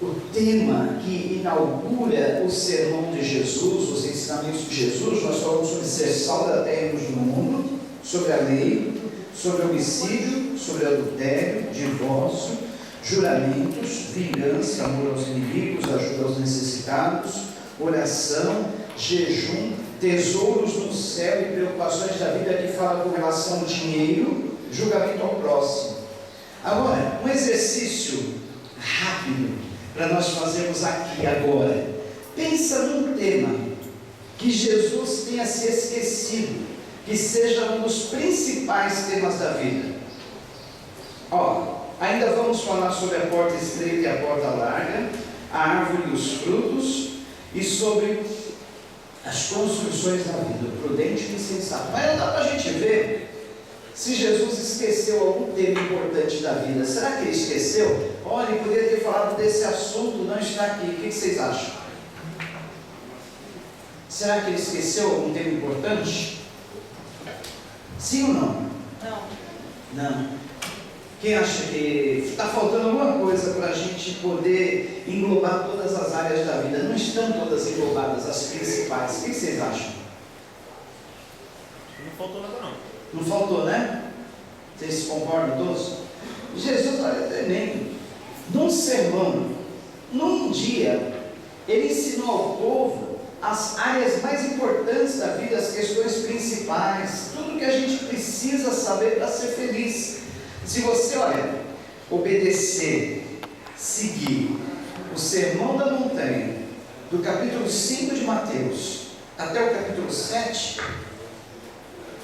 o tema que inaugura o sermão de Jesus, os ensinamentos de Jesus. Nós falamos sobre ser sal da terra e luz do mundo, sobre a lei, sobre homicídio, sobre adultério, divórcio, juramentos, vingança, amor aos inimigos, ajuda aos necessitados, oração, jejum, tesouros no céu e preocupações da vida, que fala com relação ao dinheiro, julgamento ao próximo. Agora, um exercício rápido para nós fazermos aqui agora. Pensa num tema que Jesus tenha se esquecido, que seja um dos principais temas da vida. Ainda vamos falar sobre a porta estreita e a porta larga, a árvore e os frutos, e sobre as construções da vida, o prudente e o insensato. Mas não dá para a gente ver se Jesus esqueceu algum tema importante da vida. Será que ele esqueceu? Olha, ele poderia ter falado desse assunto, não está aqui. O que vocês acham? Será que ele esqueceu algum tema importante? Sim ou não? Não. Quem acha que está faltando alguma coisa para a gente poder englobar todas as áreas da vida? Não estão todas englobadas, as principais. O que vocês acham? Não faltou nada não. Não faltou, né? Vocês concordam todos? Jesus, olha, é tremendo. Num sermão, num dia, ele ensinou ao povo as áreas mais importantes da vida, as questões principais, tudo que a gente precisa saber para ser feliz. Se você, obedecer, seguir o Sermão da Montanha, do capítulo 5 de Mateus até o capítulo 7,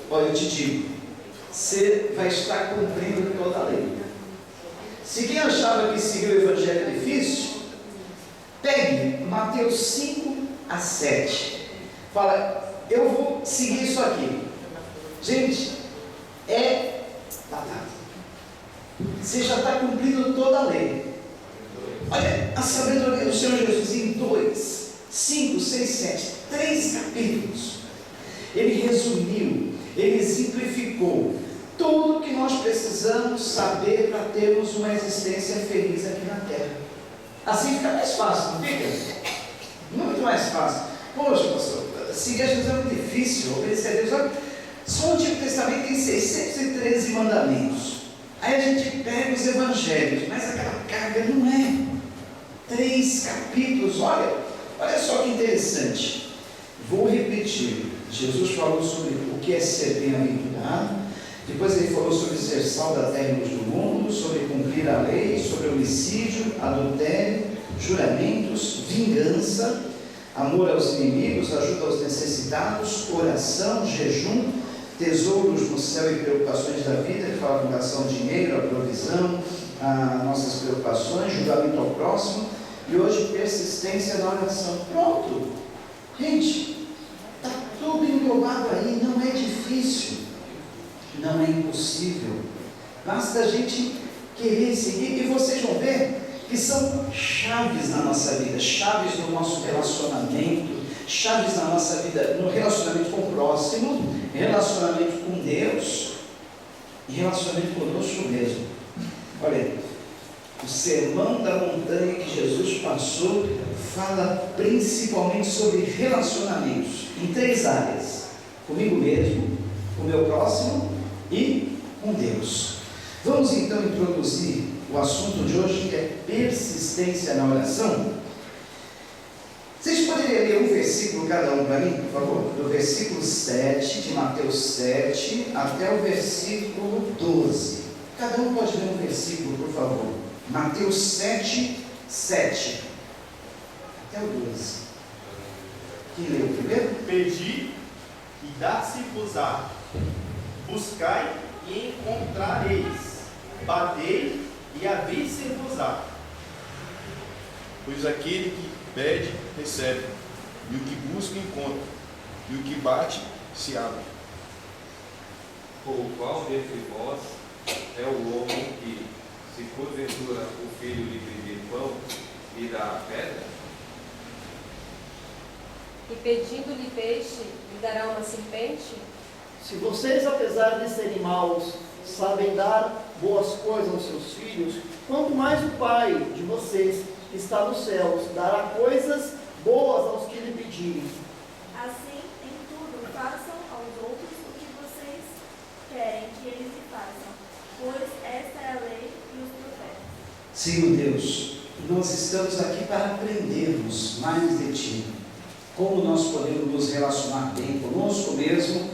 eu te digo, você vai estar cumprindo toda a lei. Se quem achava que seguir o Evangelho é difícil, pegue Mateus 5 a 7. Fala, eu vou seguir isso aqui. Gente, é batata. Você já está cumprindo toda a lei. Olha, a sabedoria do Senhor Jesus em 2, 5, 6, 7, 3 capítulos. Ele resumiu, ele exemplificou tudo que nós precisamos saber para termos uma existência feliz aqui na terra. Assim fica mais fácil, não fica? Muito mais fácil. Poxa, pastor, seguir a Jesus é muito difícil, obedecer a Deus. Olha, só o Antigo Testamento tem 613 mandamentos. Aí a gente pega os evangelhos, mas aquela carga não é. 3 capítulos, olha só que interessante. Vou repetir. Jesus falou sobre o que é ser bem-aventurado, depois ele falou sobre ser sal da terra e luz do mundo, sobre cumprir a lei, sobre homicídio, adultério, juramentos, vingança, amor aos inimigos, ajuda aos necessitados, oração, jejum, tesouros no céu e preocupações da vida, que fala com relação ao dinheiro, a provisão, as nossas preocupações, julgamento ao próximo, e hoje persistência na oração. Pronto, gente, está tudo englobado aí, não é difícil, não é impossível, basta a gente querer seguir, e vocês vão ver que são chaves na nossa vida, chaves no nosso relacionamento, chaves na nossa vida, no relacionamento com o próximo, relacionamento com Deus e relacionamento conosco mesmo. Olha, o Sermão da Montanha que Jesus passou fala principalmente sobre relacionamentos em 3 áreas: comigo mesmo, com o meu próximo e com Deus. Vamos então introduzir o assunto de hoje, que é persistência na oração. Vocês poderiam ler um versículo cada um para mim, por favor? Do versículo 7 de Mateus 7 até o versículo 12. Cada um pode ler um versículo, por favor. Mateus 7, 7 até o 12. Quem leu primeiro? Pedi e dar-se-vos-á, buscai e encontrareis, batei e abrir-se-vos-á. Pois aquele que pede, recebe, e o que busca, encontra, e o que bate, se abre. Ou qual dentre vós é o homem que, se porventura o filho lhe pedir pão, lhe dá a pedra? E pedindo-lhe peixe, lhe dará uma serpente? Se vocês, apesar de serem maus, sabem dar boas coisas aos seus filhos, quanto mais o Pai de vocês, que está nos céus dará coisas boas aos que lhe pedirem. Assim, em tudo, façam aos outros o que vocês querem que eles lhe façam, pois esta é a lei e os profetas. Senhor Deus, nós estamos aqui para aprendermos mais de Ti, como nós podemos nos relacionar bem conosco mesmo,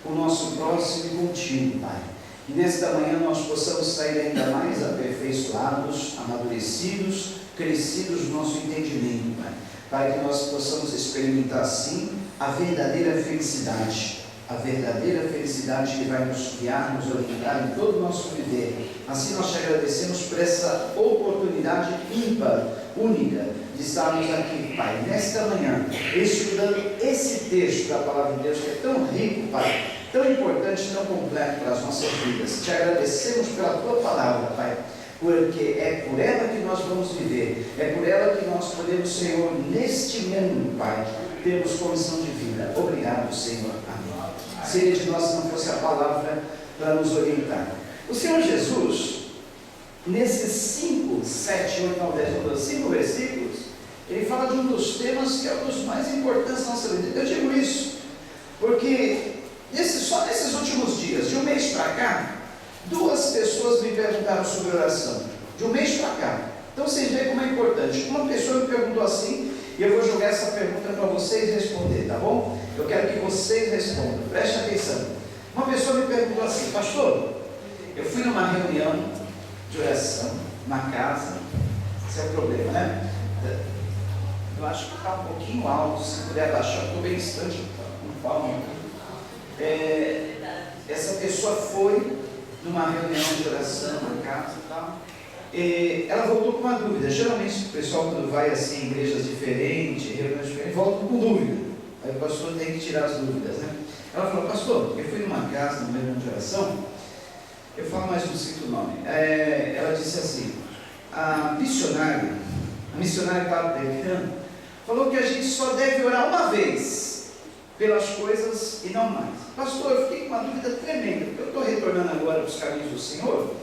com o nosso próximo e contigo, Pai. E nesta manhã nós possamos sair ainda mais aperfeiçoados, amadurecidos, crescidos no nosso entendimento, Pai, para que nós possamos experimentar sim a verdadeira felicidade que vai nos guiar, nos orientar em todo o nosso viver. Assim nós te agradecemos por essa oportunidade ímpar, única, de estarmos aqui, Pai, nesta manhã, estudando esse texto da Palavra de Deus, que é tão rico, Pai, tão importante, tão completo para as nossas vidas. Te agradecemos pela Tua Palavra, Pai, porque é por ela que nós vamos viver, é por ela que nós podemos, Senhor, neste mundo, Pai, termos condição de vida. Obrigado, Senhor. Amém. Seria de nós se não fosse a palavra para nos orientar. O Senhor Jesus, nesses 5, 7, 8, 9, 10, 12, 5 versículos, ele fala de um dos temas que é um dos mais importantes da nossa vida. Eu digo isso porque só nesses últimos dias, de um mês para cá, 2 pessoas me perguntaram sobre oração. De um mês para cá. Então vocês veem como é importante. Uma pessoa me perguntou assim, e eu vou jogar essa pergunta para vocês responder, tá bom? Eu quero que vocês respondam, preste atenção. Uma pessoa me perguntou assim: pastor, eu fui numa reunião de oração, numa casa. Esse é o problema, né? Eu acho que está um pouquinho alto, se puder abaixar, estou bem distante, um palmo. Essa pessoa foi numa reunião de oração, na casa e tal. Ela voltou com uma dúvida. Geralmente o pessoal, quando vai assim em igrejas diferentes, reuniões diferentes, volta com dúvida. Aí o pastor tem que tirar as dúvidas, né? Ela falou: pastor, eu fui numa casa, numa reunião de oração, eu falo, mas não cito o nome. Ela disse assim: a missionária estava pregando, falou que a gente só deve orar uma vez pelas coisas e não mais. Pastor, eu fiquei com uma dúvida tremenda, porque eu estou retornando agora para os caminhos do Senhor,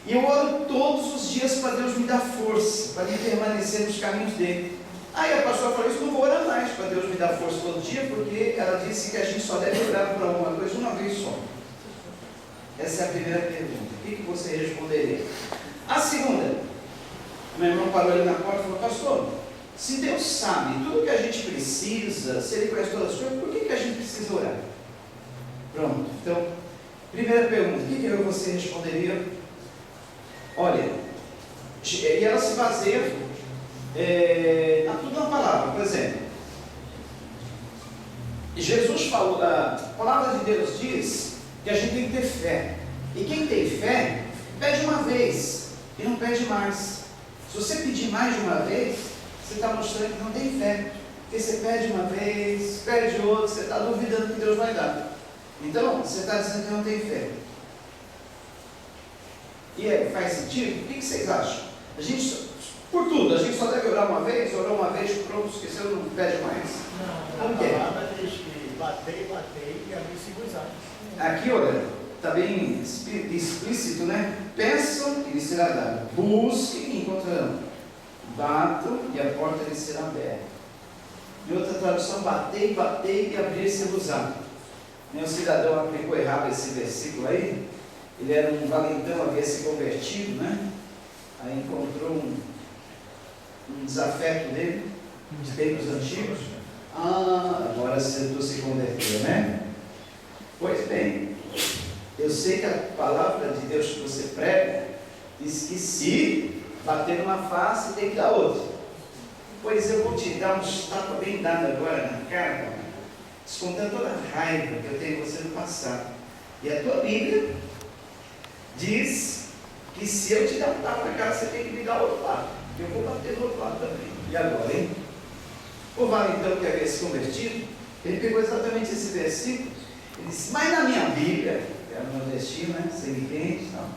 e eu oro todos os dias para Deus me dar força, para me permanecer nos caminhos dele. Aí a pastora falou: isso não vou orar mais para Deus me dar força todo dia, porque ela disse que a gente só deve orar por alguma coisa uma vez só. Essa é a primeira pergunta. O que você responderia? A segunda, meu irmão parou ali na porta e falou: pastor, se Deus sabe tudo que a gente precisa, se Ele conhece todas as coisas, por que a gente precisa orar? Pronto. Então, primeira pergunta, o que você responderia? Olha, e ela se baseia na tudo na palavra. Por exemplo, Jesus falou, a palavra de Deus diz que a gente tem que ter fé, e quem tem fé pede uma vez e não pede mais. Se você pedir mais de uma vez, você está mostrando que não tem fé, porque você pede uma vez, pede outra, você está duvidando que Deus vai dar. Então você está dizendo que não tem fé. E faz sentido? O que vocês acham? A gente, por tudo, a gente só deve orar uma vez, orou uma vez, pronto, esqueceu, não pede mais. Não, a palavra diz que batei e abri-se vos olhos. Aqui, olha, está bem explícito, né? Peçam e lhes será dado, busquem e encontrarão, batam e a porta lhes será aberta. Em outra tradução, batei e abrir-se vos olhos. O cidadão aplicou errado esse versículo aí. Ele era um valentão, havia se convertido, né? Aí encontrou um desafeto dele, de tempos antigos. Agora acertou se converter, né? Pois bem, eu sei que a palavra de Deus que você prega diz que se bater numa face tem que dar outra. Pois eu vou te dar um tapa bem dado agora na cara, descontando toda a raiva que eu tenho em você no passado. E a tua Bíblia diz que se eu te der um tapa na cara, você tem que me dar o outro lado. Eu vou bater do outro lado também. E agora, hein? O valentão que havia se convertido, ele pegou exatamente esse versículo. Ele disse: mas na minha Bíblia, era nordestino, né? Sangue quente, tal,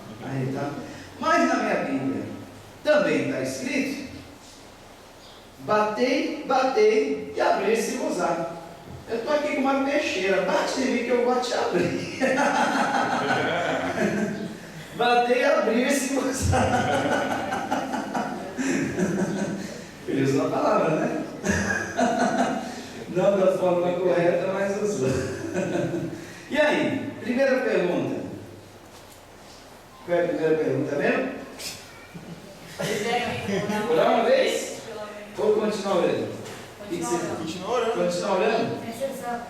mas na minha Bíblia também está escrito: batei e abri-se vos olhos. Eu estou aqui com uma peixeira, bate em mim que eu vou te abrir. Batei e abri-se vos olhos. Ele usou a palavra, né? Não da forma correta, mas usou. E aí, primeira pergunta. Qual é a primeira pergunta mesmo? Orar uma vez? Ou continuar orando? O que você fala? Continua orando. Continuar orando? Exato.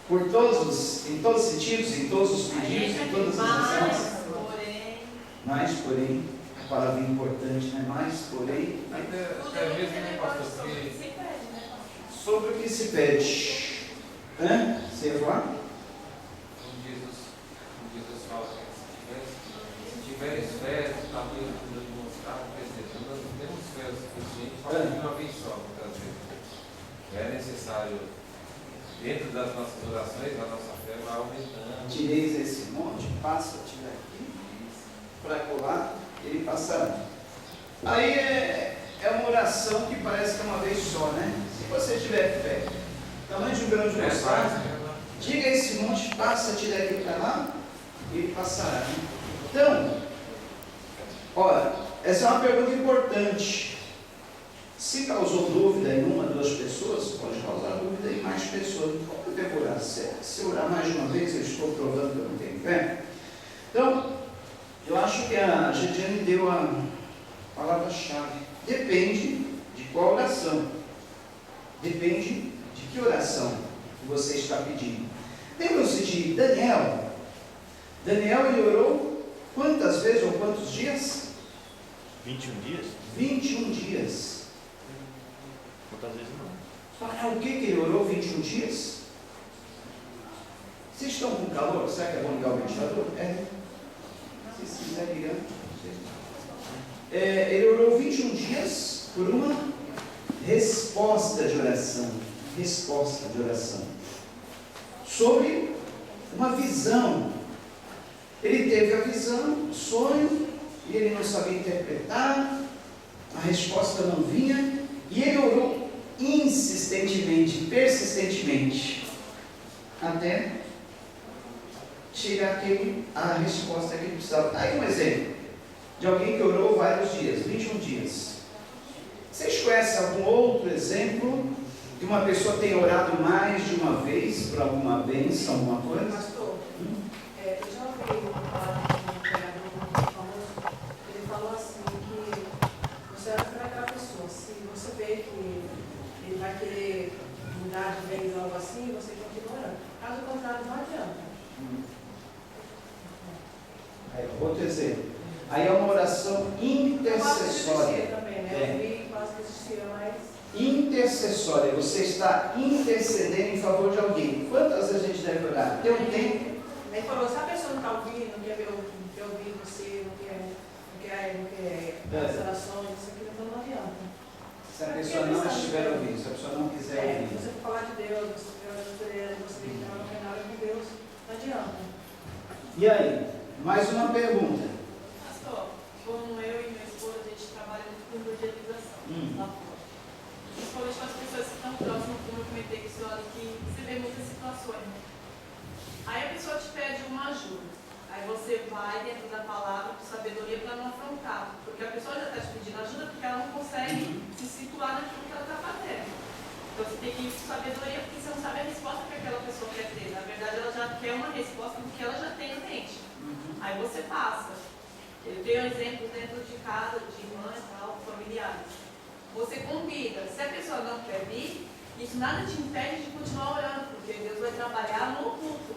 Por todos, em todos os sentidos, em todos os pedidos, em todas as ações. Mas, porém, a palavra é importante, né? Mas, porém, Até mesmo, né, pastor? Porque sobre o que se pede. Hã? Você ia falar? como Jesus fala, se tiveres fé, talvez nos mostrar, quer dizer, nós não temos fé o suficiente para de uma vez só, muitas vezes. É necessário, dentro das nossas orações, a nossa fé vai aumentando. Tireis esse monte, passa, tira aqui, para colar, ele passará. Aí é uma oração que parece que é uma vez só, né? Se você tiver fé, tamanho de um grão de mostarda, diga esse monte, passa, tira aqui para lá, ele passará. Né? Então, olha, essa é uma pergunta importante. Se causou dúvida em uma, duas pessoas, pode causar dúvida em mais pessoas. Como eu devo orar? Se orar mais de uma vez, eu estou provando que eu não tenho fé? Então, eu acho que a Gidiane deu a palavra-chave. Depende de qual oração. Depende de que oração você está pedindo. Lembram-se de Daniel? Daniel, ele orou quantas vezes ou quantos dias? 21 dias? 21 dias. Quantas vezes não? O que ele orou 21 dias? Vocês estão com calor? Será que é bom ligar o ventilador? É. Se quiser ligar. Ele orou 21 dias por uma resposta de oração. Resposta de oração. Sobre uma visão. Ele teve a visão, o sonho, e ele não sabia interpretar, a resposta não vinha, e ele orou insistentemente, persistentemente, até chegar a resposta que ele precisava. Aí um exemplo de alguém que orou vários dias, 21 dias. Vocês conhecem algum outro exemplo de uma pessoa que tem orado mais de uma vez por alguma bênção, alguma coisa? Pastor, eu já ouvi uma palavra de um pregador muito famoso, ele falou assim que você ora para aquela pessoa, se você vê que ele vai querer mudar de vez ou algo assim, você continua orando. Caso contrário, não adianta. Aí, outro exemplo. Aí é uma oração intercessória. Também, né? Eu vi quase que existia, mas... Intercessória. Você está intercedendo em favor de alguém. Quantas vezes a gente deve orar? Tem um tempo. Ele falou, se a pessoa não está ouvindo, não quer ouvir você, não quer as orações, isso aqui então não adianta. Se a pessoa não estiver ouvindo, se a pessoa não quiser ouvir. Você falar de Deus, você tem que ter uma caminhada com Deus, não adianta. E aí? Mais uma pergunta. Pastor, como eu e minha esposa, a gente trabalha muito com evangelização lá fora. Principalmente com as pessoas que estão próximas, como eu comentei com a senhora, que você vê muitas situações. Aí a pessoa te pede uma ajuda. Aí você vai dentro da palavra com sabedoria para não afrontar. Porque a pessoa já está te pedindo ajuda porque ela não consegue se situar naquilo que ela está fazendo. Então você tem que ir com sabedoria porque você não sabe a resposta que aquela pessoa quer ter. Na verdade, ela já quer uma resposta do que ela já tem em mente. Aí você passa. Eu tenho exemplos dentro de casa, de irmãs, tal, familiares. Você convida. Se a pessoa não quer vir, isso nada te impede de continuar orando, porque Deus vai trabalhar no culto.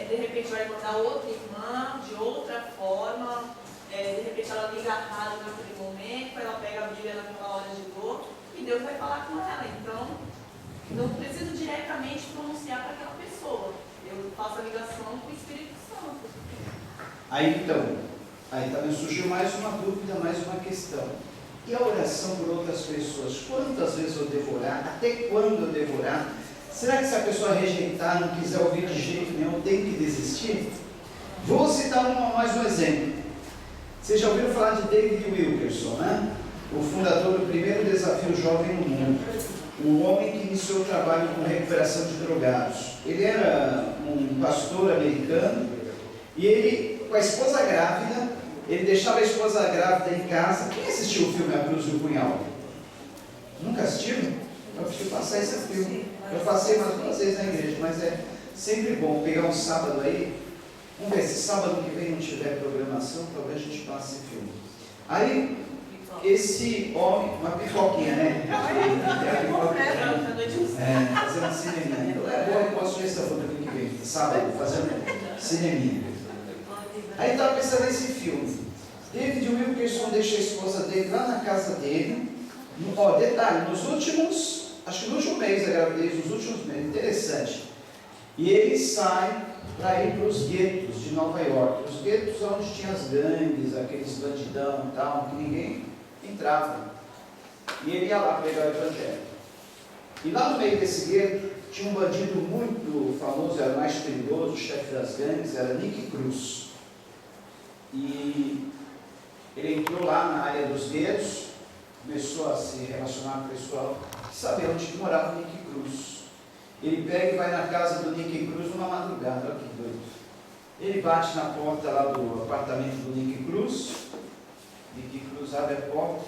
De repente vai mandar outra irmã, de outra forma. De repente ela liga a rádio naquele momento, ela pega a Bíblia naquela hora de dor, e Deus vai falar com ela. Então, não preciso diretamente pronunciar para aquela pessoa. Eu faço a ligação com o Espírito Santo. Aí então, também surgiu mais uma dúvida, mais uma questão. E a oração por outras pessoas? Quantas vezes eu devo orar? Até quando eu devo orar? Será que se a pessoa rejeitar, não quiser ouvir de jeito nenhum, eu tenho que desistir? Vou citar mais um exemplo. Vocês já ouviram falar de David Wilkerson, né? O fundador do primeiro desafio jovem no mundo. Um homem que iniciou o trabalho com recuperação de drogados. Ele era um pastor americano e ele, com a esposa grávida, ele deixava a esposa grávida em casa. Quem assistiu o filme A Cruz do Punhal? Nunca assistiu? Eu preciso passar esse filme. Eu passei mais 2 vezes na igreja, mas é sempre bom pegar um sábado aí. Vamos ver, se sábado que vem não tiver programação, talvez a gente passe esse filme. Aí, esse homem, uma pipoquinha, né? Fazendo uma cineminha. Então é bom, eu posso ver sábado que vem, sábado, fazendo cineminha. Aí estava pensando nesse filme. David Wilkerson deixa a esposa dele lá na casa dele. Ó, detalhe, nos últimos, acho que no último mês da gravidez, nos últimos meses, interessante. E ele sai para ir para os guetos de Nova York. Os guetos onde tinha as gangues, aqueles bandidão e tal, que ninguém entrava. E ele ia lá pregar o evangelho. E lá no meio desse gueto tinha um bandido muito famoso, era o mais perigoso, o chefe das gangues, era Nick Cruz. E ele entrou lá na área dos guetos, começou a se relacionar com o pessoal, saber onde que morava o Nick Cruz. Ele pega e vai na casa do Nick Cruz numa madrugada, olha que doido. Ele bate na porta lá do apartamento do Nick Cruz. Nick Cruz abre a porta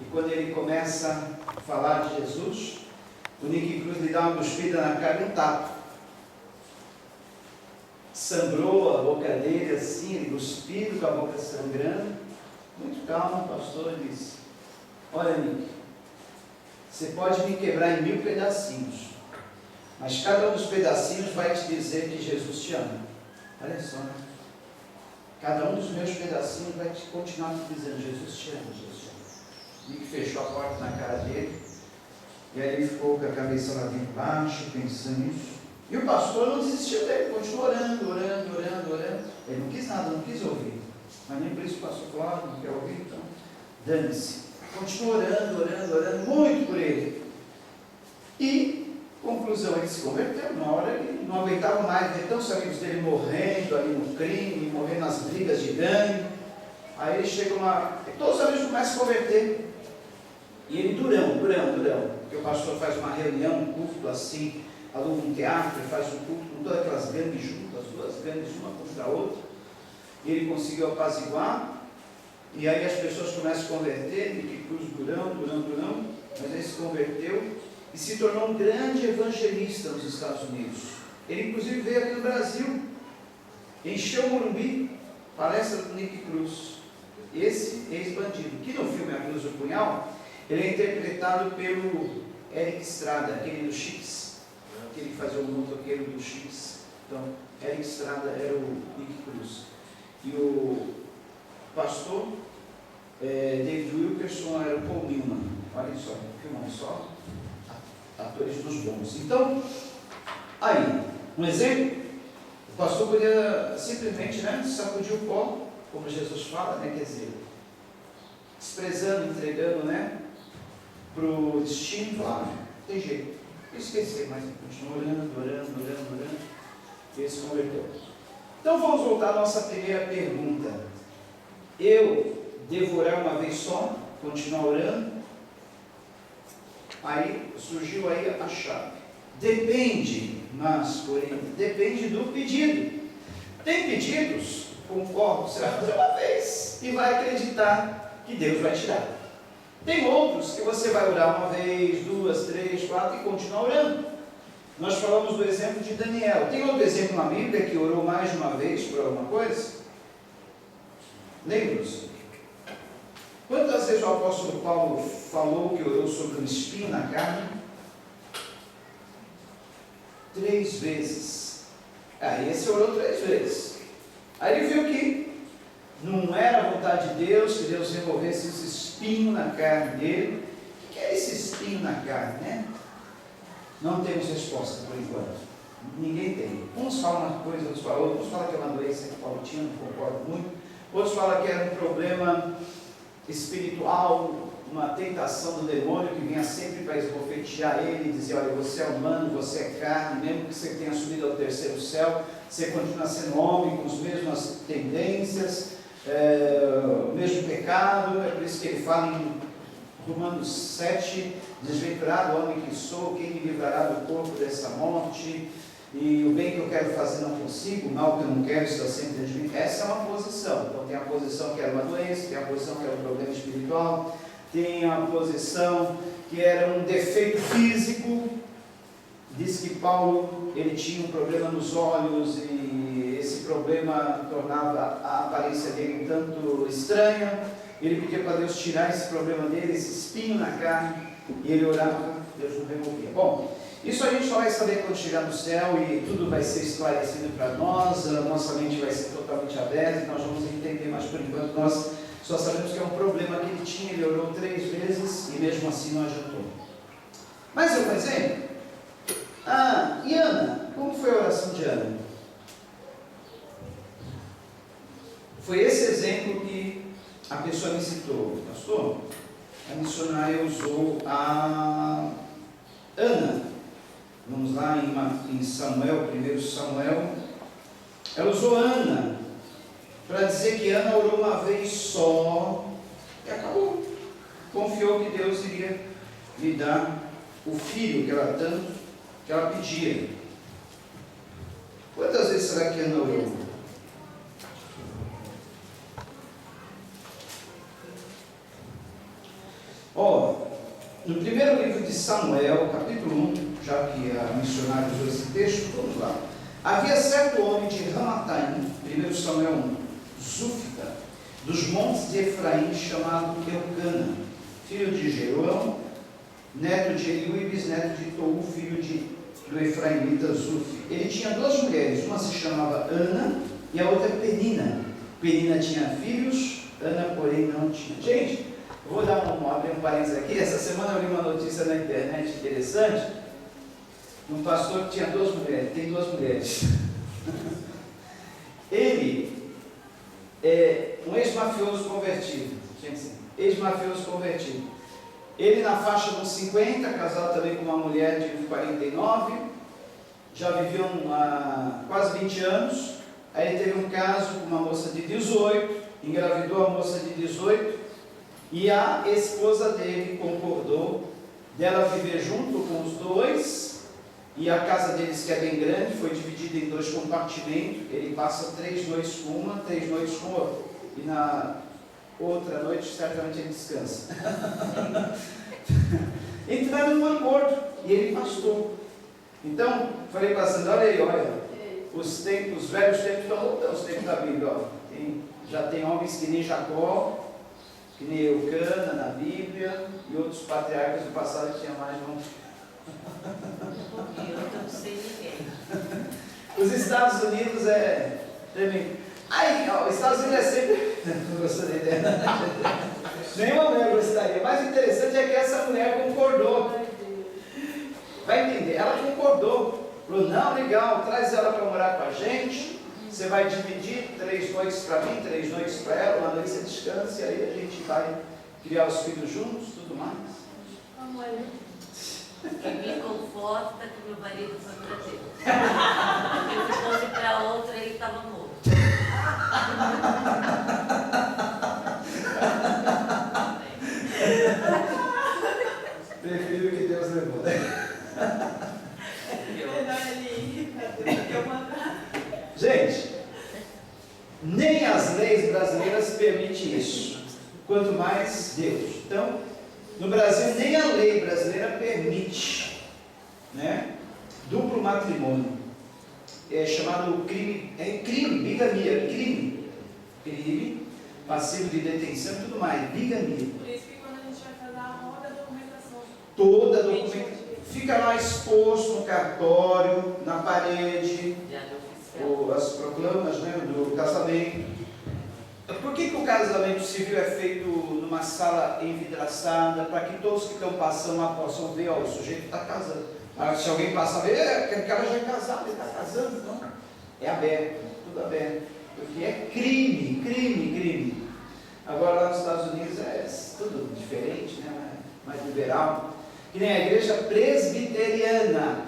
e quando ele começa a falar de Jesus, o Nick Cruz lhe dá uma cuspida na cara e um tapa. Sangrou a boca dele assim, ele cuspido com a boca sangrando. Muito calmo, o pastor disse: olha, Nick, você pode me quebrar em 1000 pedacinhos, mas cada um dos pedacinhos vai te dizer que Jesus te ama. Olha só, né? Cada um dos meus pedacinhos vai te continuar te dizendo: Jesus te ama, Jesus te ama. Nick fechou a porta na cara dele, e aí ele ficou com a cabeça lá embaixo, pensando nisso. E o pastor não desistiu dele, continuou orando. Ele não quis nada, não quis ouvir. Mas nem por isso o pastor falou: ah, não quer ouvir, então dane-se. Continuou orando muito por ele. E, conclusão, ele se converteu. Na hora ele não aguentava mais ver tantos amigos dele morrendo ali no crime, morrendo nas brigas de gangue. Aí ele chega todos os amigos começam a converter. E ele durão. Porque o pastor faz uma reunião, um culto assim, aluga um teatro, faz um culto com todas aquelas gangues juntas, 2 gangues, uma contra a outra. E ele conseguiu apaziguar. E aí as pessoas começam a converter, Nick Cruz durão, mas ele se converteu e se tornou um grande evangelista nos Estados Unidos. Ele inclusive veio aqui no Brasil, encheu o Morumbi, palestra do Nick Cruz, esse ex-bandido, que no filme A Cruz do Punhal, ele é interpretado pelo Eric Estrada, aquele do Chips, aquele que fazia o motoqueiro do Chips. Então, Eric Estrada era o Nick Cruz. E o pastor David Wilkerson era o Paul Newman. Olha só, filmão só, atores dos bons. Então, aí, um exemplo, o pastor podia simplesmente, sacudir o pó, como Jesus fala, quer dizer, desprezando, entregando, para o destino, falar: tem jeito, esquecer, mas continuou orando, e ele se converteu. Então vamos voltar à nossa primeira pergunta. Eu devo orar uma vez só, continuar orando? Aí surgiu aí a chave. Depende, porém, depende do pedido. Tem pedidos, concordo, você vai fazer uma vez e vai acreditar que Deus vai te dar. Tem outros que você vai orar uma vez, 2, 3, 4 e continuar orando. Nós falamos do exemplo de Daniel. Tem outro exemplo na Bíblia que orou mais de uma vez por alguma coisa? Lembra-se? Quantas vezes o apóstolo Paulo falou que orou sobre um espinho na carne? 3 vezes. Aí esse orou 3 vezes. Aí ele viu que não era a vontade de Deus que Deus removesse esse espinho na carne dele. O que é esse espinho na carne, Não temos resposta por enquanto. Ninguém tem. Uns falam uma coisa, outros falam outra. Uns falam que é uma doença que Paulo tinha, não concordo muito. Outros falam que era um problema espiritual, uma tentação do demônio que vinha sempre para esbofetear ele e dizer: olha, você é humano, você é carne, mesmo que você tenha subido ao 3º céu, você continua sendo homem com as mesmas tendências, o mesmo pecado. É por isso que ele fala em Romanos 7, desventurado homem que sou, quem me livrará do corpo dessa morte? E o bem que eu quero fazer não consigo, o mal que eu não quero está sempre dentro de mim. Essa é uma posição. Então tem a posição que era uma doença, tem a posição que era um problema espiritual, tem a posição que era um defeito físico. Diz que Paulo, ele tinha um problema nos olhos e esse problema tornava a aparência dele um tanto estranha. Ele pedia para Deus tirar esse problema dele, esse espinho na carne, e ele orava, Deus não removia. Bom, isso a gente só vai saber quando chegar no céu e tudo vai ser esclarecido para nós, a nossa mente vai ser totalmente aberta e nós vamos entender, mas por enquanto nós só sabemos que é um problema que ele tinha, ele orou 3 vezes e mesmo assim não adiantou. Mas eu pensei, e Ana? Como foi a oração de Ana? Foi esse exemplo que a pessoa me citou. Pastor, a missionária usou a Ana. Vamos lá em Samuel, 1 Samuel. Ela usou Ana para dizer que Ana orou uma vez só e acabou. Confiou que Deus iria lhe dar o filho que ela pedia. Quantas vezes será que Ana orou? No primeiro livro de Samuel, capítulo 1, já que a missionária usou esse texto, vamos lá. Havia certo homem de Ramataim, 1 Samuel 1, Zúfita, dos montes de Efraim, chamado Eucana, filho de Jeroão, neto de Eliú e bisneto de Tou, filho do Efraimita Zuf. Ele tinha 2 mulheres, uma se chamava Ana e a outra Penina. Penina tinha filhos, Ana, porém, não tinha. Gente, eu vou abrir um parênteses aqui. Essa semana eu li uma notícia na internet interessante. Um pastor que tinha 2 mulheres, tem 2 mulheres. Ele é um ex-mafioso convertido. Ex-mafioso convertido. Ele na faixa dos 50, casado também com uma mulher de 49, já viviam há quase 20 anos. Aí ele teve um caso com uma moça de 18, engravidou a moça de 18, e a esposa dele concordou dela viver junto com os 2, e a casa deles, que é bem grande, foi dividida em 2 compartimentos. Ele passa 3 noites com uma, 3 noites com outra, e na outra noite certamente ele descansa. Entraram num acordo e ele pastor. Então, falei para a Sandra, olha, os velhos tempos estão voltando, os tempos da Bíblia. Já tem homens que nem Jacó, que nem Eucana na Bíblia, e outros patriarcas do passado que tinham mais não. Eu não sei ninguém. Os Estados Unidos é tremendo. Os Estados Unidos é sempre. Não gostou da ideia. Nenhuma mulher gostaria. O mais interessante é que essa mulher concordou. Vai entender? Ela concordou. Falou: não, legal, traz ela para morar com a gente. Você vai dividir 3 noites para mim, 3 noites para ela. Uma noite você descansa e aí a gente vai criar os filhos juntos, tudo mais. Quem me conforta que meu marido foi para Deus. Se fosse para outra, ele estava morto. Prefiro que Deus levou. Gente, nem as leis brasileiras permitem isso, quanto mais Deus. Então, no Brasil, nem a lei brasileira permite, né, duplo matrimônio. É chamado crime, bigamia, crime, passivo de detenção e tudo mais, bigamia. Por isso que quando a gente vai casar, roda a documentação. Toda a documentação fica lá exposto no cartório, na parede, as proclamas, né, do casamento. Por que o casamento civil é feito numa sala envidraçada, para que todos que estão passando lá possam ver, o sujeito está casando. Se alguém passar a ver, aquele cara já é casado, ele está casando, não. É aberto, tudo aberto. Porque é crime. Agora lá nos Estados Unidos é tudo diferente, né? Mais liberal. Que nem a igreja presbiteriana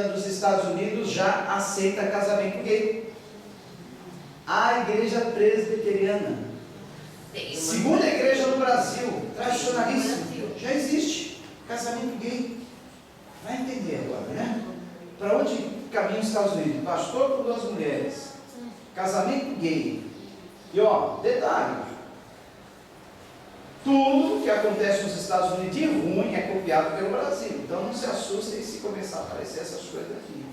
dos Estados Unidos já aceita casamento gay. A igreja presbiteriana, segunda igreja no Brasil, tradicionalíssima, já existe casamento gay. Vai entender agora, né? Para onde caminha os Estados Unidos? Pastor com 2 mulheres, casamento gay. E detalhe, Tudo que acontece nos Estados Unidos de ruim é copiado pelo Brasil. Então não se assustem se começar a aparecer essas coisas aqui.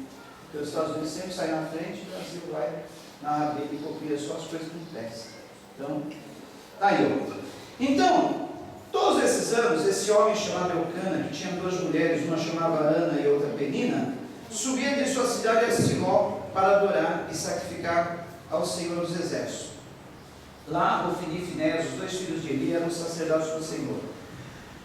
Porque os Estados Unidos sempre saem na frente, o Brasil vai na Bíblia e copia só as coisas que não prestam. Então, tá aí, ó. Então, todos esses anos, esse homem chamado Eucana, que tinha duas mulheres, uma chamava Ana e outra Penina, subia de sua cidade a Siló para adorar e sacrificar ao Senhor dos Exércitos. Lá, Ofni e Finéias, os dois filhos de Eli, eram sacerdotes do Senhor.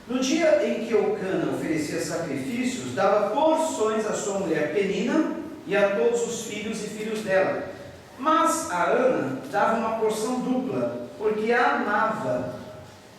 No dia em que Eucana oferecia sacrifícios, dava porções à sua mulher Penina e a todos os filhos e filhos dela. Mas a Ana dava uma porção dupla, porque a amava.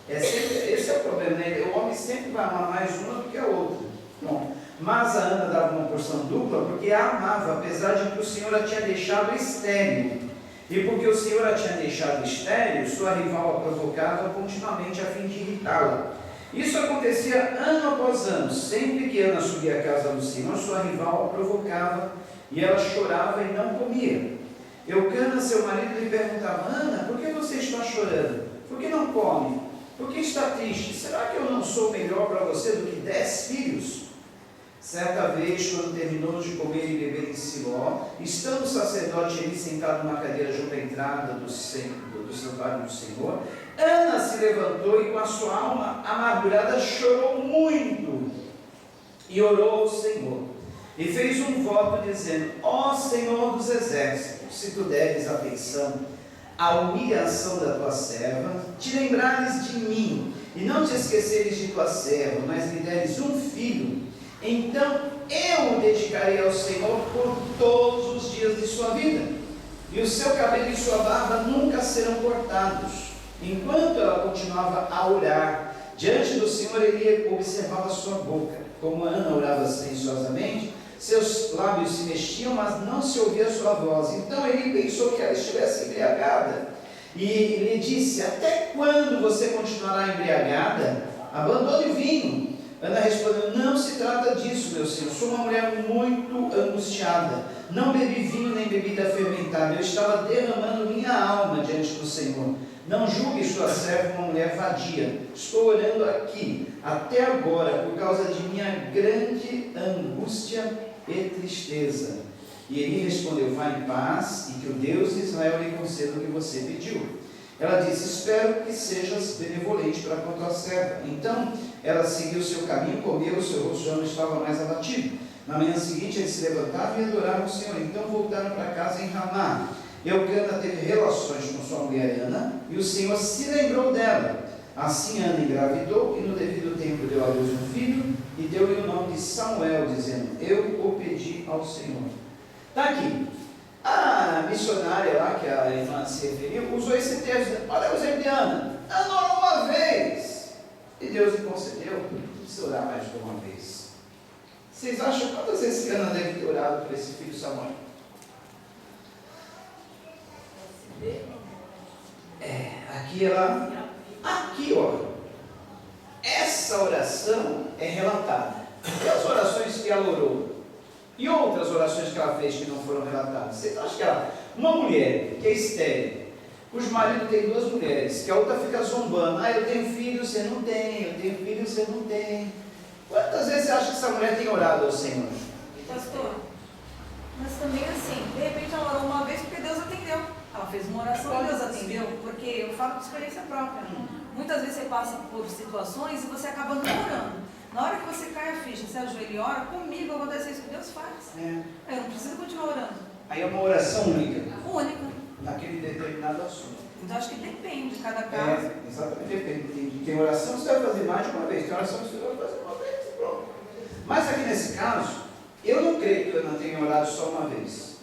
Esse é o problema, né? O homem sempre vai amar mais uma do que a outra. Bom, mas a Ana dava uma porção dupla, porque a amava, apesar de que o Senhor a tinha deixado estéril. E porque o Senhor a tinha deixado estéril, sua rival a provocava continuamente a fim de irritá-la. Isso acontecia ano após ano. Sempre que Ana subia à casa do Senhor, sua rival a provocava, e ela chorava e não comia. Eucana, seu marido, lhe perguntava: Ana, por que você está chorando? Por que não come? Por que está triste? Será que eu não sou melhor para você do que 10 filhos? Certa vez, quando terminou de comer e beber em Siló, estando o sacerdote ali sentado numa cadeira junto à entrada do santuário do Senhor, Ana se levantou e com a sua alma amargurada chorou muito e orou ao Senhor. E fez um voto dizendo: Ó Senhor dos Exércitos, se tu deres atenção à humilhação da tua serva, te lembrares de mim, e não te esqueceres de tua serva, mas lhe deres um filho, então eu o dedicarei ao Senhor por todos os dias de sua vida, e o seu cabelo e sua barba nunca serão cortados. Enquanto ela continuava a orar diante do Senhor, ele observava sua boca. Como Ana orava silenciosamente, seus lábios se mexiam, mas não se ouvia sua voz. Então ele pensou que ela estivesse embriagada e lhe disse: até quando você continuará embriagada? Abandone o vinho. Ana respondeu: não se trata disso, meu senhor, sou uma mulher muito angustiada, não bebi vinho nem bebida fermentada, eu estava derramando minha alma diante do Senhor. Não julgue sua serva uma mulher vadia, estou orando aqui até agora por causa de minha grande angústia e tristeza. E ele respondeu: vá em paz, e que o Deus de Israel lhe conceda o que você pediu. Ela disse: espero que sejas benevolente para com a tua serva. Então ela seguiu o seu caminho, comeu, o seu rosto já não estava mais abatido. Na manhã seguinte eles se levantavam e adoravam o Senhor. Então voltaram para casa em Ramá. Eucana teve relações com sua mulher Ana, e o Senhor se lembrou dela. Assim Ana engravidou, e no devido tempo deu à luz um filho, e deu-lhe o nome de Samuel, dizendo: eu o pedi ao Senhor. Está aqui. A missionária lá, que a irmã se referiu, usou esse texto. Olha o exemplo de Ana. Ana orou uma vez, e Deus lhe concedeu. Não precisa orar mais de uma vez. Vocês acham quantas vezes que Ana deve ter orado por esse filho Samuel? Aqui ela, aqui ó, essa oração é relatada. E as orações que ela orou? E outras orações que ela fez que não foram relatadas? Vocês acham que ela, uma mulher que é estéril, cujo marido tem duas mulheres, que a outra fica zombando: eu tenho filho, você não tem, eu tenho filho, você não tem. Quantas vezes você acha que essa mulher tem orado ao Senhor? Pastor, mas também assim, de repente ela orou uma vez porque Deus atendeu. Ela fez uma oração e Deus atendeu, porque eu falo de experiência própria. Muitas vezes você passa por situações e você acaba não orando. Na hora que você cai a ficha, você ajoelha e ora, comigo acontece isso que Deus faz. Eu não preciso continuar orando. Aí é uma oração única. Única. Naquele determinado assunto. Então acho que depende de cada caso. Exatamente, depende. Tem oração que você vai fazer mais de uma vez, tem oração que você vai fazer uma vez, pronto. Mas aqui nesse caso, eu não creio que eu não tenha orado só uma vez.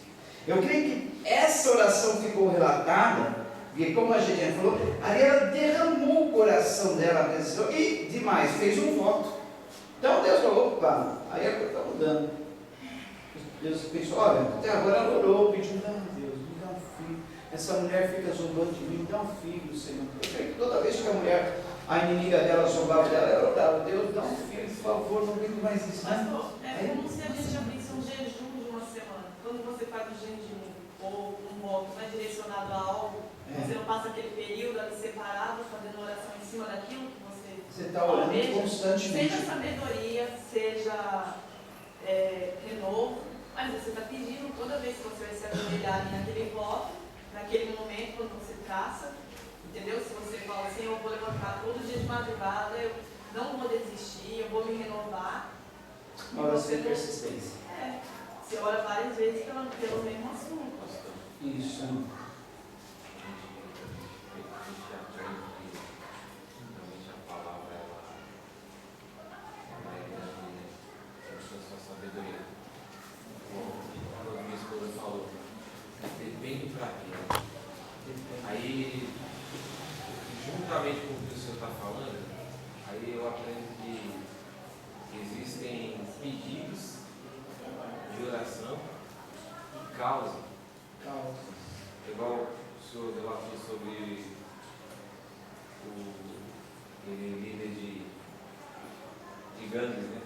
Eu creio que essa oração ficou relatada, e como a gente falou, ali ela derramou o coração dela e demais, fez um voto. Então Deus falou: opa, aí a coisa está mudando. Deus pensou: olha, até agora ela orou, pediu: não, Deus, me dá um filho. Essa mulher fica zombando de mim, me dá um filho, Senhor. Eu creio que toda vez que a mulher, a inimiga dela zombava dela, ela orava: Deus, dá um filho, por favor, não brinque mais isso. Pastor, é como se a gente abrisse um jejum de uma semana. Quando você faz um jejum ou um voto não é direcionado a algo, você não passa aquele período ali separado, fazendo oração em cima daquilo que você está orando almeja. constantemente. Seja sabedoria, seja renovo, mas você está pedindo toda vez que você vai se ajoelhar naquele voto, naquele momento, quando você traça, entendeu? Se você fala assim, eu vou levantar todo dia de madrugada, eu não vou desistir, eu vou me renovar. Oração de persistência. Você ora várias vezes pelo mesmo assunto. Isso. A gente aprende que realmente a palavra ela é grande, né? Tem sua sabedoria. Como a minha esposa falou, depende para quê. Aí, juntamente com o que o senhor está falando, aí eu aprendo que existem pedidos de oração e causa. Igual o senhor relatou sobre o líder de gangues, né?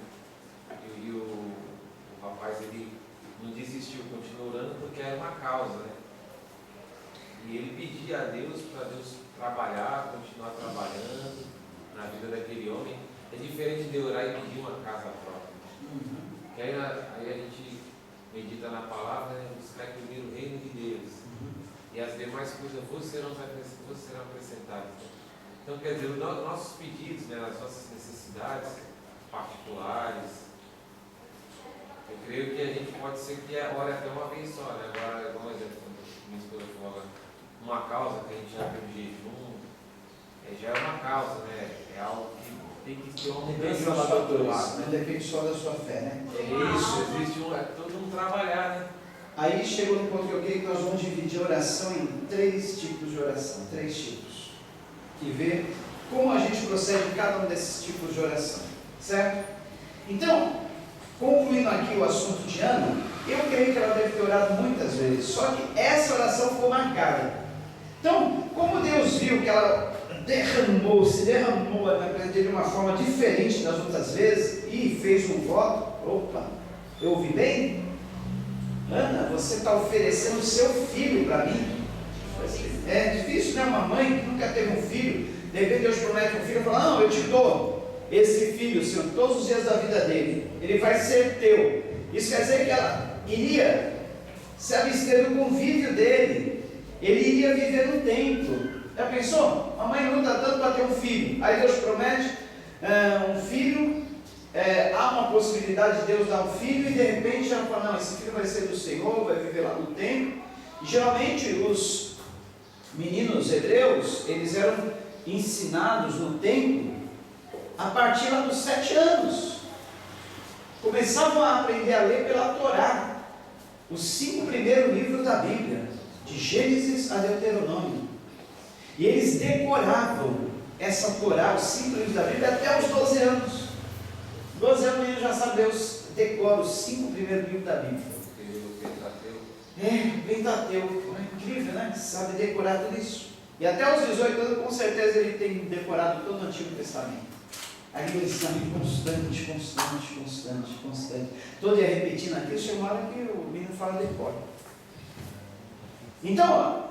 E o rapaz, ele não desistiu, continuou orando porque era uma causa, né? E ele pedia a Deus para Deus trabalhar, continuar trabalhando na vida daquele homem. É diferente de orar e pedir uma casa própria. Que aí a gente medita na palavra, né? Buscar primeiro o reino de Deus. E as demais coisas vos serão acrescentadas. Então, quer dizer, os nossos pedidos, né, as nossas necessidades particulares, eu creio que a gente pode ser que ore até uma vez só, né? Agora, igual um exemplo, minha esposa falou agora, uma causa que a gente já abre o jejum, já é uma causa, né? É algo que tem que ter uma mudança lá do outro lado. Não depende só da sua fé, né? É isso, existe todo mundo trabalhar, né? Aí chegou no ponto que eu creio que nós vamos dividir a oração em 3 tipos de oração, 3 tipos. E ver como a gente procede em cada um desses tipos de oração, certo? Então, concluindo aqui o assunto de Ana, eu creio que ela deve ter orado muitas vezes, só que essa oração ficou marcada. Então, como Deus viu que ela se derramou de uma forma diferente das outras vezes e fez um voto, opa, eu ouvi bem? Ana, você está oferecendo o seu filho para mim? É difícil, né? Uma mãe que nunca teve um filho, de repente Deus promete um filho e fala, não, eu te dou esse filho, Senhor, todos os dias da vida dele, ele vai ser teu. Isso quer dizer que ela iria se abster do convívio dele, ele iria viver no templo. Já pensou? A mãe luta tanto para ter um filho, aí Deus promete um filho, há uma possibilidade de Deus dar um filho, e de repente ela fala, não, esse filho vai ser do Senhor, vai viver lá no templo. E geralmente os meninos hebreus, eles eram ensinados no templo a partir lá dos 7 anos. Começavam a aprender a ler pela Torá, os 5 primeiros livros da Bíblia, de Gênesis a Deuteronômio. E eles decoravam essa Torá, os 5 livros da Bíblia, até os 12 anos. 12 anos ele já sabe, Deus decora os 5 primeiros livros da Bíblia. Pentateuco, é incrível, né? Sabe decorar tudo isso. E até os 18 anos, com certeza, ele tem decorado todo o Antigo Testamento. Aí ele exame constante. Todo dia repetindo aquilo, chega uma hora que o menino fala decora. Então, ó,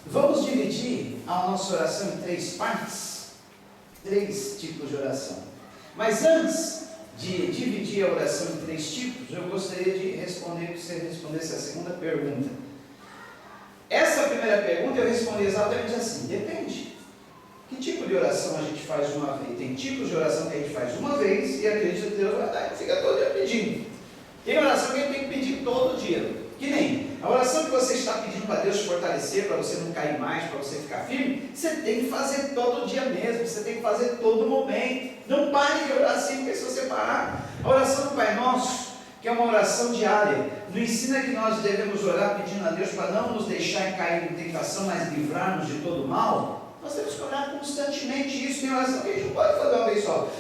vamos dividir a nossa oração em 3 partes, 3 tipos de oração. Mas antes de dividir a oração em 3 tipos, eu gostaria de responder, que você respondesse a segunda pergunta. Essa primeira pergunta eu respondi exatamente assim: depende. Que tipo de oração a gente faz uma vez? Tem tipos de oração que a gente faz uma vez e acredita que Deus vai dar e fica todo dia pedindo. Tem oração que a gente tem que pedir todo dia. Que nem a oração que você está pedindo para Deus te fortalecer, para você não cair mais, para você ficar firme, você tem que fazer todo dia mesmo, você tem que fazer todo momento. Não pare de orar assim, porque se você parar, a oração do Pai Nosso, que é uma oração diária, nos ensina que nós devemos orar pedindo a Deus para não nos deixar cair em tentação, mas livrar-nos de todo mal. Nós temos que orar constantemente. Isso tem oração que a gente não pode fazer uma vez só.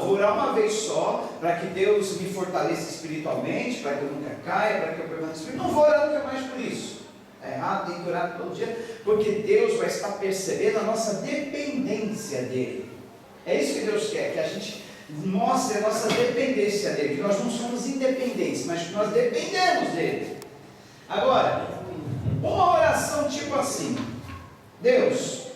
Vou orar uma vez só, para que Deus me fortaleça espiritualmente, para que eu nunca caia, para que eu permaneça firme. Não vou orar nunca mais por isso. É errado, tem que orar todo dia, porque Deus vai estar percebendo a nossa dependência dEle. É isso que Deus quer, que a gente mostre a nossa dependência dEle, que nós não somos independentes, mas que nós dependemos dEle. Agora, uma oração tipo assim: Deus,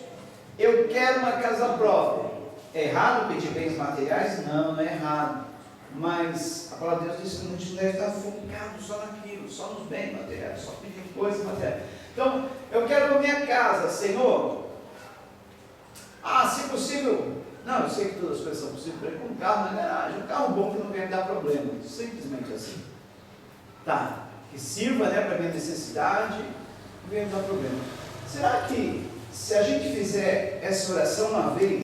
eu quero uma casa própria. É errado pedir bens materiais? Não, não é errado. Mas a palavra de Deus diz que a gente não deve estar focado só naquilo, só nos bens materiais, só pedir coisas materiais. Então, eu quero a minha casa, Senhor. Se possível. Não, eu sei que todas as coisas são possíveis para ir com um carro na garagem. Um carro bom que não venha me dar problema. Simplesmente assim. Tá. Que sirva, né, para a minha necessidade, não venha me dar problema. Será que se a gente fizer essa oração uma vez,